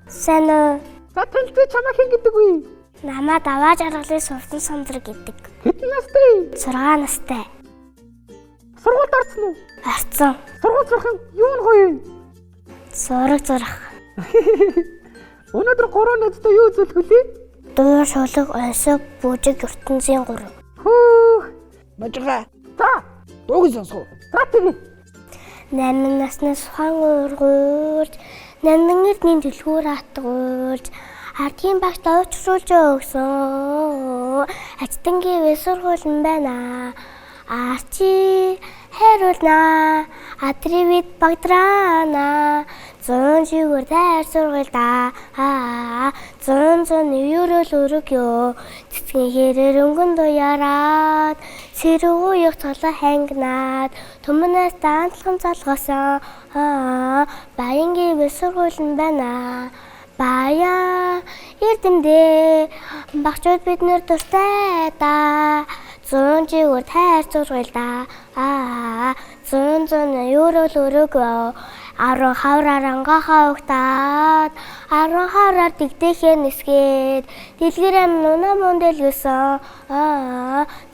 Сайн уу? За танилцээ чамаа хэн гэдэг вэ? Намаа даваа жаргалын Сурдан Сандар гэдэг. Хэдэн настай? 6 настай. Сургуульд орсон уу? Орсон. Сургууль сурах нь юу нь гоё юм? Зураг зурах. Өнөөдөр 3 найзтай юу үзүүлэх вүлээ? Дуур шулаг онсог бүжиг ертөнцийн 3. Хөөх. Мажга. За. Дууг сонсгоо. За тэгээ. 8 наснаас ухаан уургуурж, нандангэрний дэлгүүр атгуулж, ардгийн багт уучруулж өгсөн. Ачтангийн вэс сургууль байна. Арчи хайруулна. Атривид багтраана. 100 живэр тайр сургуульда. 100 еврол өрөг ёо. Цэцгийн хэрээр өнгөн дуяраад. Сэрүү уяг цолоо хангинаад. Түмнээс даантлан залгасан. Баянгийн вэс сургууль байна. Баян эрдэмдээ багчууд биднэр дуртай да. 100 живэр тайр сургуульда. 100 еврол өрөг ёо. 10 хавраар ангахаа угтаад 10 хавраар дэгдэхээ нисгээд дэлгэр ам нуна мөнdelгөсөн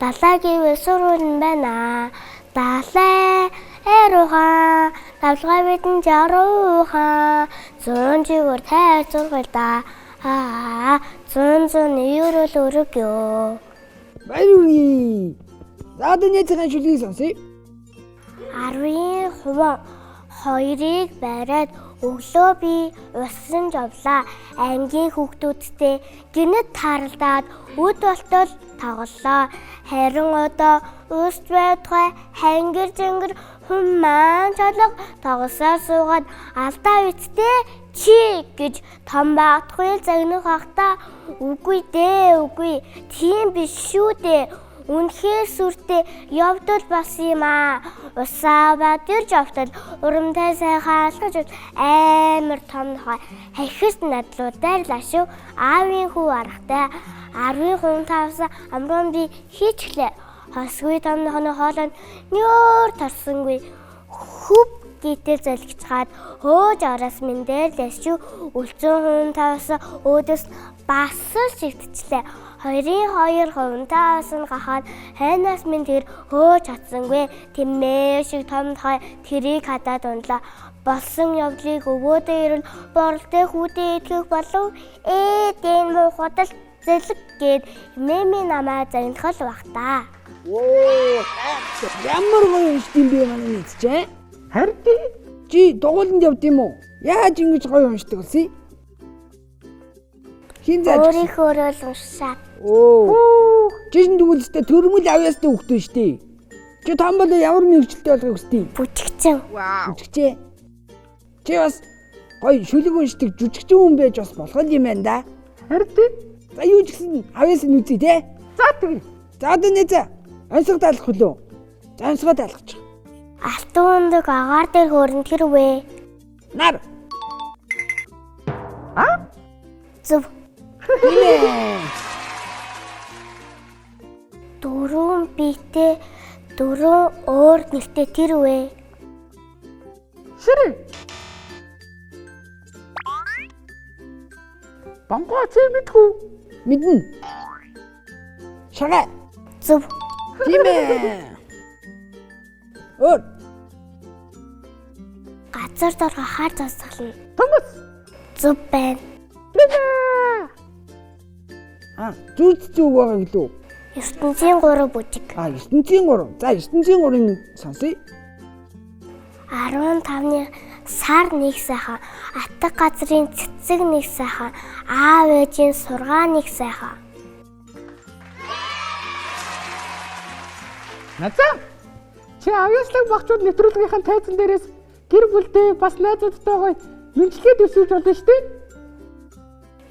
далаагийн вэс сургууль байна. Далай эруха давлгаа бидэн жарууха 100 живэр тайр сургуульда. 100 еврол өрөг ёо. Баярлалаа. За одоо цэгийн шүлгийг сонсъё. 10-ийн хуван 2-ыг бариад өглөө би усан жовлаа. Ангийн хүүхдүүдтэй гинэт таралдаад үд болтол тоглолоо. Харин одоо ус байтугай хангир зингэр хүн маань чолго тоглосоор суугаад алдаа үсттэй чи гэж том баатгүй загнах ахта үгүй дээ үгүй тийм биш шүү дээ. Үнэхээр сүртэй явдал бас юм аа. Усаа бадэр жавтал урамтай сайхан алхаж амар том нохой хахис надлуудаар лашив аавын хүү аргатай 10 хүн тавсан амрон би хийчлээ. Хосгүй том нохоны хоолой нёр тарсангүй хөв гítэл залгичгаад хөөж араас минь дээр лашив үлцэн хүн тавсан өөдөөс бас шигтчлээ. 2-2 хувантаас нь гахаад хайнаас минь тэр хөөж чадсангүй тэмээ шиг том хой тэрийг хадаад ундлаа. Болсон явдлыг өвөөдөө ирвэл боролтой хүүдээ итгэх болов дэн муу худал зэлэг гээд мэмээ намаа загнахал бах та. Оо, ямар гоё юм бэ манай нийцчээ. Харин Чи дугууланд явд юм уу? Яаж ингэж гоё уншдаг вэ? Хин зааж. Өөрийнхөө л уншаад. Оо. Жишин дүгэлстэй төрмөл авьяастай хөхтөн штий. Чи том болоо ямар мэрэгчлээ болгох хүстэй? Бүжигчин. Бүжигчээ. Чи бас гоё шүлэг уншдаг жүжигчин хүн байж бас болох юм байна да. харин За юу ч гэсэн авьяас нь үзье те. за тэгээ. За одоо нэ. Онцгой даалгах хөлөө. За онцгой даалгачих. Алтан өндөг агаар дээр хөөрн тэр вэ? Нар. Зөв. Нэ. Дөрөв биетэй дөрөв өөр нэртэй тэр вэ? Ширээ. Бангоо чи мэдхүү? Мэднэ. Шага. Зөв. Тийм ээ. Өөр. Газар дор хахаар засгална. Томос. Зөв байна. Зүг байгаа гэлөө. ертөнцийн 3 бүжиг. 9-ийн 3. За 9-ийн 3-ыг сонсъё. 15-ны сар нэг сайхан, атг газрын цэцэг нэг сайхан, аав ээжийн сургаа нэг сайхан. Назаа. Чи авьяаслаг багчууд нэвтрүүлгийнхаа тайзан дээрээс гэр бүлтэй бас найзуудтайгаа мэнчилгээд өсөж болно шүү дээ.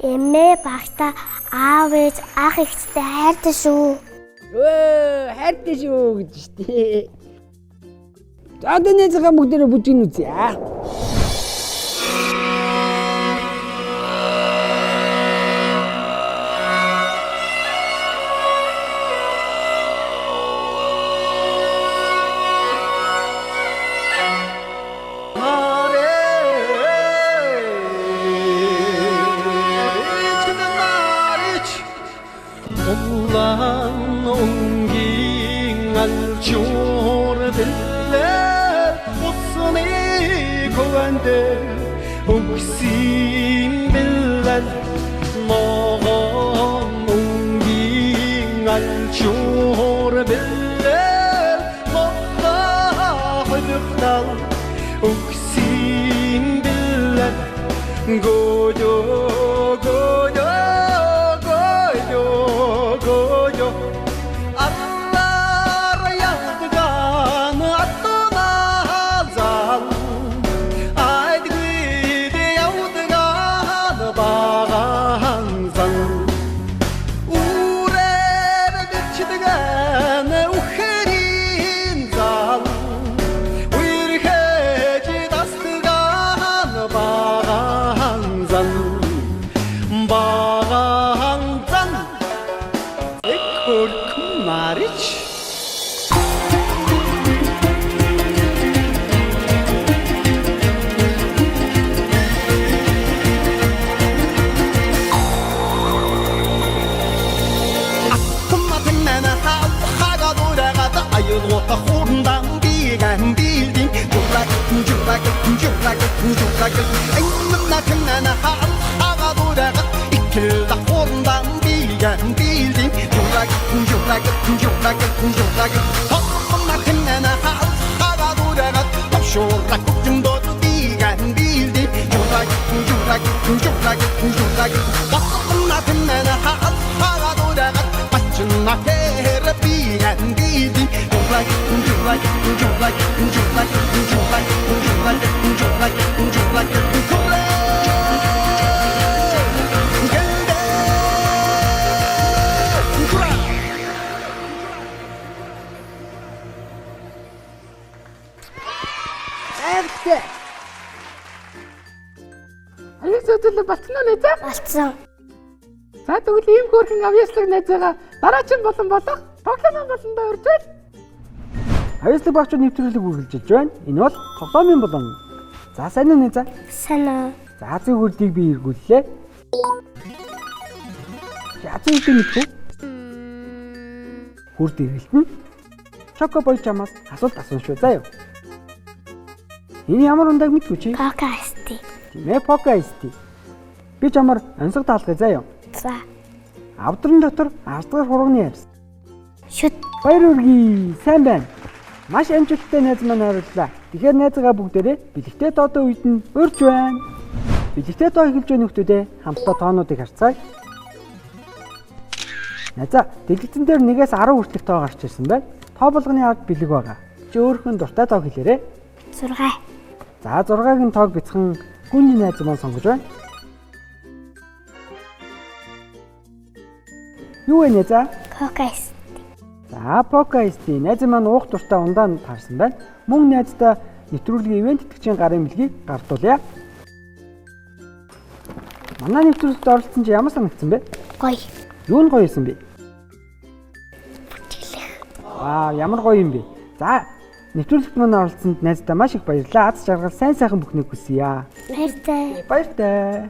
Эмээ багтаа аав ээж ах ихтэй хайртай шүү. Хайртай шүү гэж штий. За одоо нэ бүгдээрээ бүжиг үзье. өгсөн бэлэн могон өнгийн алчуур бэлэн могон хөлөвдөл өгсөн бэлэн гоё гоё гоё гоё аллар ягдан атназал айдгид явдгад баганзан үрээр бичдгэн ухрийн зал үрхэж дастган баганзан баганзан экорк марич аюулгата хуурдан бигэн билдин журак айнна тэнна хаага дурага икэлда хуурдан бигэн билдин журак хомна тэнна хаага дурага ташурак жумдот бигэн билдин журак хомна тэнна хаага дурага бачна терапи бигэн Аяг зөвлөлөө болцсон уу найзаа? Болцсон. За тэгвэл ийм хөөрхөн авьяаслаг найзаагаа дараачин болон болох тоглоомын болондоо урьж байна. Авьяаслаг багчууд нэвтрүүлэг үргэлжилж байна. Энэ бол тоглоомын болон. За сайн уу найзаа? Сайн уу? За зөвхөрдийг би эргүүллээ. Язын үгүй мэдгүй. Хүрд эргэлтэн. Чоко боёо чамаас асуулт асуусан шүү заа юу. Энэ ямар ундаг мэдгүй чи? Покасти. Тийм ээ покасти. Би чамаар онцгой таалгая заа юу. За. Авдрын дотор ардгаар хурганы ярьсан. Шүт. Баяр үргэлээ. Сайн байна. Маш амжилттай найз маань хариуллаа. Тэгэхээр найзгаа бүгдээрээ бэлэгтэй доодоо үед нь урьж байна. Бэлэгтэй доо эхэлж байгаа нөхдүүдээ хамтдаа тоонуудыг харцгаая. Найзаа, дэлгэцэн дээр 1-ээс 10 хүртэлх тоо гарч ирсэн байна. Тоо болгоны ард бэлэг байгаа. Чи өөрхөн дуртай тоог хэлээрэй. 6. За 6-гийн тоог бяцхан гүний найз маань сонгож байна. Юу вэ найзаа? Покасти. За покасти найз маань уух дуртай ундаан таарсан байна. Мөн найздаа нэвтрүүлгийн ивент итгэгчийн гарын бэлгийг гартуулъя. Манай нэвтрүүлэгт оролцсон чи ямар санагдсан бэ? Гоё. Юу нь гоё юм бэ? Ямар гоё юм бэ? За нэвтрүүлэгт маань оролцсонд найздаа маш их баярлалаа. Аз жаргал сайн сайхан бүхнийг хүсье. Баяртай. Баяртай.